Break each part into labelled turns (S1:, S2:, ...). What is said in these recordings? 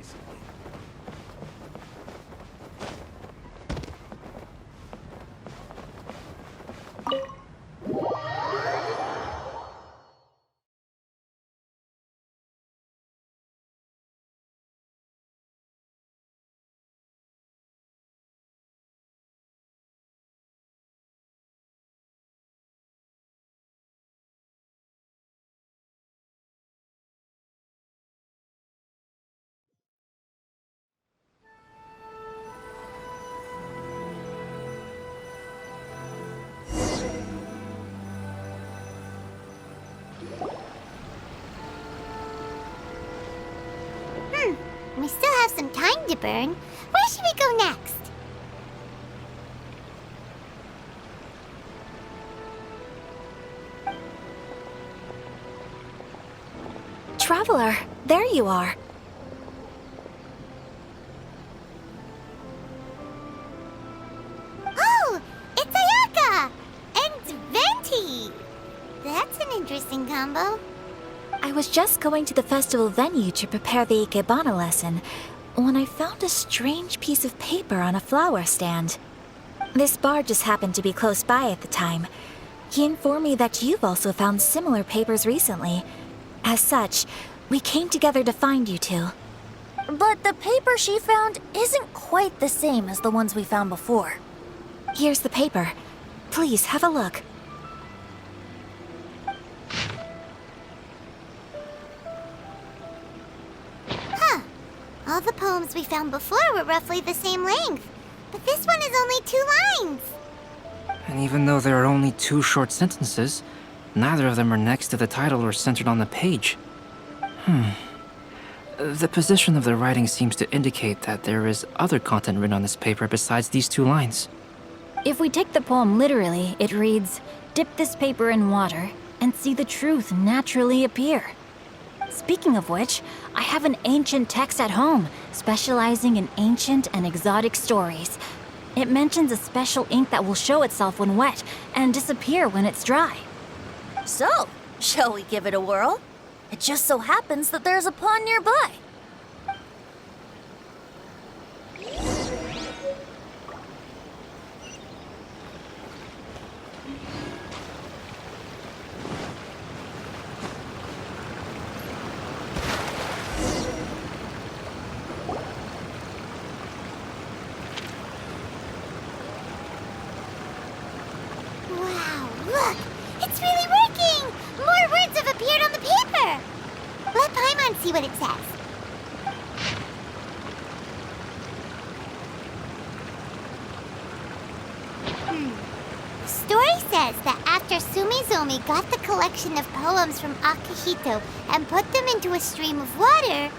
S1: recently.
S2: We still have some time to burn. Where should we go next?
S3: Traveler, there you are.
S2: Oh, it's Ayaka! And Venti! That's an interesting combo.
S3: I was just going to the festival venue to prepare the Ikebana lesson when I found a strange piece of paper on a flower stand. This bard just happened to be close by at the time. He informed me that you've also found similar papers recently. As such, we came together to find you two.
S4: But the paper she found isn't quite the same as the ones we found before.
S3: Here's the paper. Please, have a look.
S2: All the poems we found before were roughly the same length, but this one is only 2 lines.
S5: And even though there are only 2 short sentences, neither of them are next to the title or centered on the page. The position of the writing seems to indicate that there is other content written on this paper besides these 2 lines.
S4: If we take the poem literally, it reads, "Dip this paper in water and see the truth naturally appear." Speaking of which, I have an ancient text at home, specializing in ancient and exotic stories. It mentions a special ink that will show itself when wet and disappear when it's dry. So, shall we give it a whirl? It just so happens that there's a pond nearby.
S2: Wow, look! It's really working! More words have appeared on the paper! Let Paimon see what it says. The story says that after Sumizomi got the collection of poems from Akihito and put them into a stream of water,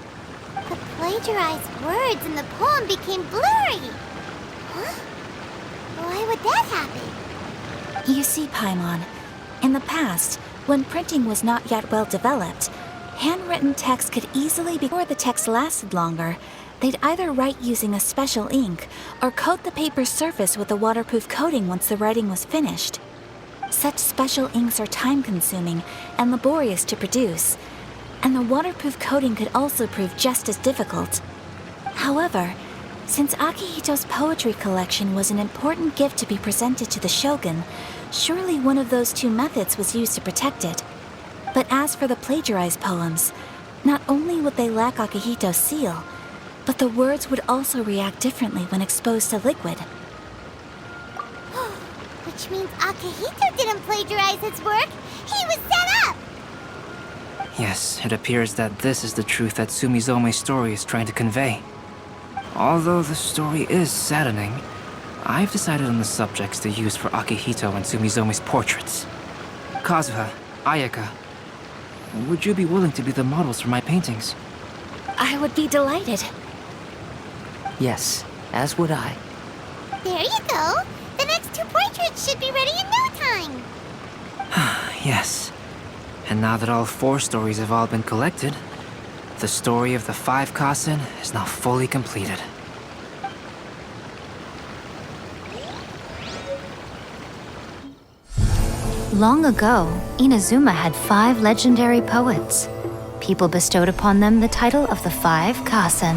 S2: the plagiarized words in the poem became blurry. Huh? Why would that happen?
S3: You see, Paimon, in the past, when printing was not yet well developed, handwritten text could easily be. Before the text lasted longer, they'd either write using a special ink or coat the paper's surface with a waterproof coating once the writing was finished. Such special inks are time-consuming and laborious to produce, and the waterproof coating could also prove just as difficult. However, since Akihito's poetry collection was an important gift to be presented to the shogun, surely one of those 2 methods was used to protect it. But as for the plagiarized poems, not only would they lack Akihito's seal, but the words would also react differently when exposed to liquid.
S2: Which means Akihito didn't plagiarize his work. He was set up!
S5: Yes, it appears that this is the truth that Sumizome's story is trying to convey. Although the story is saddening, I've decided on the subjects to use for Akihito and Sumizome's portraits. Kazuha, Ayaka, would you be willing to be the models for my paintings?
S3: I would be delighted.
S6: Yes, as would I.
S2: There you go. The next 2 portraits should be ready in no time.
S5: Yes. And now that all 4 stories have all been collected, the story of the 5 Kasen is now fully completed.
S4: Long ago, Inazuma had 5 legendary poets.
S1: people bestowed upon them the title of the Five Kasen.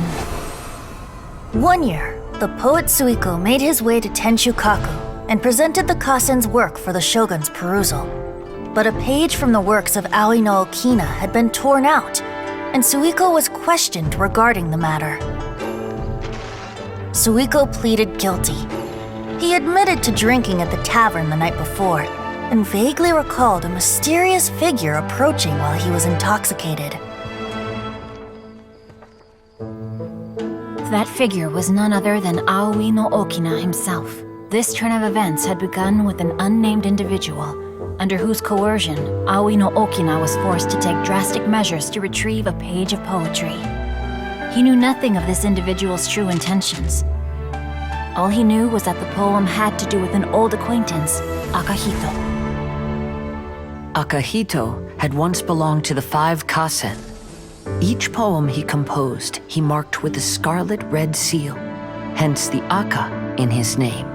S6: One year, the poet Suiko made his way to Tenshukaku and presented the Kasen's work for the shogun's perusal. But a page from the works of Aoi no Okina had been torn out, and Suiko was questioned regarding the matter. Suiko pleaded guilty. He admitted to drinking at the tavern the night before, and vaguely recalled a mysterious figure approaching while he was intoxicated.
S4: That figure was none other than Aoi no Okina himself. This turn of events had begun with an unnamed individual, under whose coercion Aoi no Okina was forced to take drastic measures to retrieve a page of poetry. He knew nothing of this individual's true intentions. All he knew was that the poem had to do with an old acquaintance, Akahito.
S7: Akahito had once belonged to the Five Kasen. Each poem he composed, he marked with a scarlet red seal, hence the Aka in his name.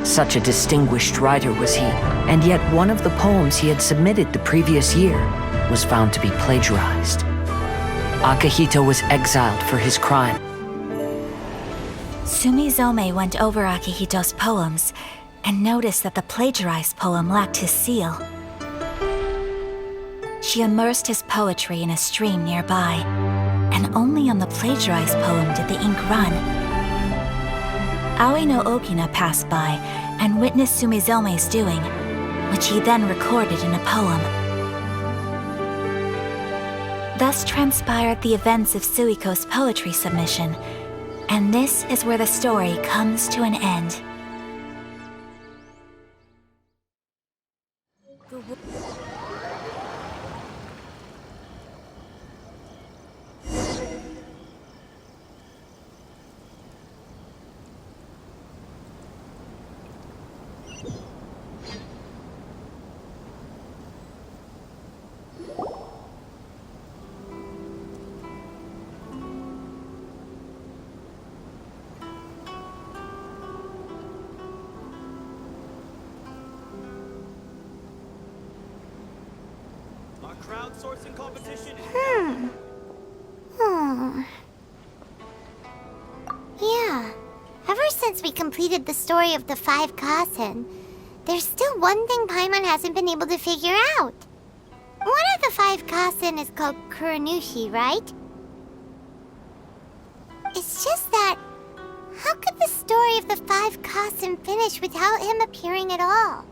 S7: Such a distinguished writer was he, and yet one of the poems he had submitted the previous year was found to be plagiarized. Akahito was exiled for his crime.
S3: Sumizome went over Akihito's poems and noticed that the plagiarized poem lacked his seal. She immersed his poetry in a stream nearby, and only on the plagiarized poem did the ink run. Aoi no Okina passed by and witnessed Sumizome's doing, which he then recorded in a poem. Thus transpired the events of Suiko's poetry submission, and this is where the story comes to an end.
S8: Crowdsourcing competition.
S2: Yeah. Ever since we completed the story of the Five Kasen, there's still one thing Paimon hasn't been able to figure out. One of the Five Kasen is called Kuranushi, right? It's just that, how could the story of the Five Kasen finish without him appearing at all?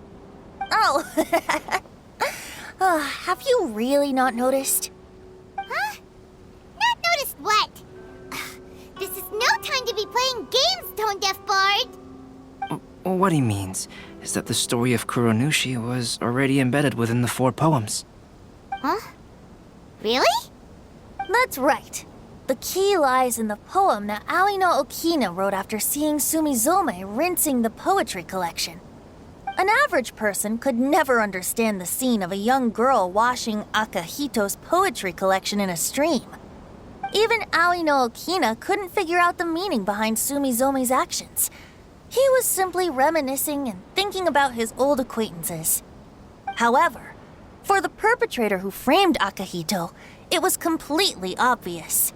S6: Oh, have you really not noticed?
S2: Huh? Not noticed what? This is no time to be playing games, Tone Deaf Bard!
S5: What he means is that the story of Kuronushi was already embedded within the 4 poems.
S2: Huh? Really?
S6: That's right. The key lies in the poem that Aoi no Okina wrote after seeing Sumizome rinsing the poetry collection. An average person could never understand the scene of a young girl washing Akahito's poetry collection in a stream. Even Aoi no Okina couldn't figure out the meaning behind Sumizome's actions. He was simply reminiscing and thinking about his old acquaintances. However, for the perpetrator who framed Akahito, it was completely obvious.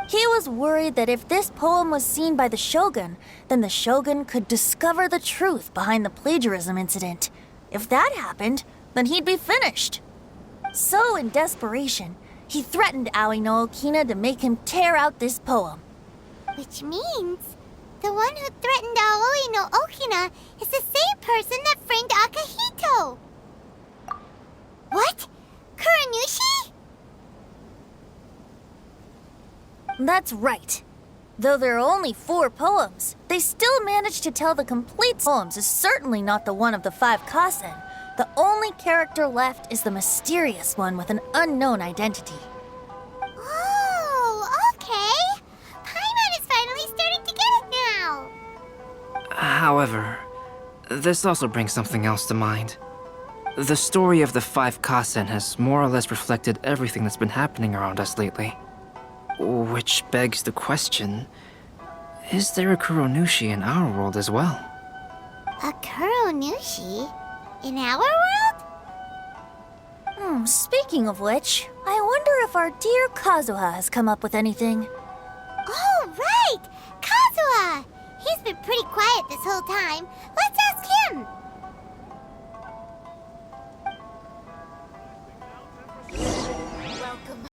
S6: He was worried that if this poem was seen by the Shogun, then the Shogun could discover the truth behind the plagiarism incident. If that happened, then he'd be finished. So, in desperation, he threatened Aoi no Okina to make him tear out this poem.
S2: Which means the one who threatened Aoi no Okina is the same person that framed Akahito. What? Kuranushi?
S6: That's right. Though there are only 4 poems, they still managed to tell the complete poems is certainly not the one of the 5 Kasen. The only character left is the mysterious one with an unknown identity.
S2: Oh, okay. Paimon is finally starting to get it now.
S5: However, this also brings something else to mind. The story of the 5 Kasen has more or less reflected everything that's been happening around us lately. Which begs the question, is there a Kuronushi in our world as well?
S2: A Kuranushi? In our world?
S6: Speaking of which, I wonder if our dear Kazuha has come up with anything.
S2: Oh, right! Kazuha! He's been pretty quiet this whole time. Let's ask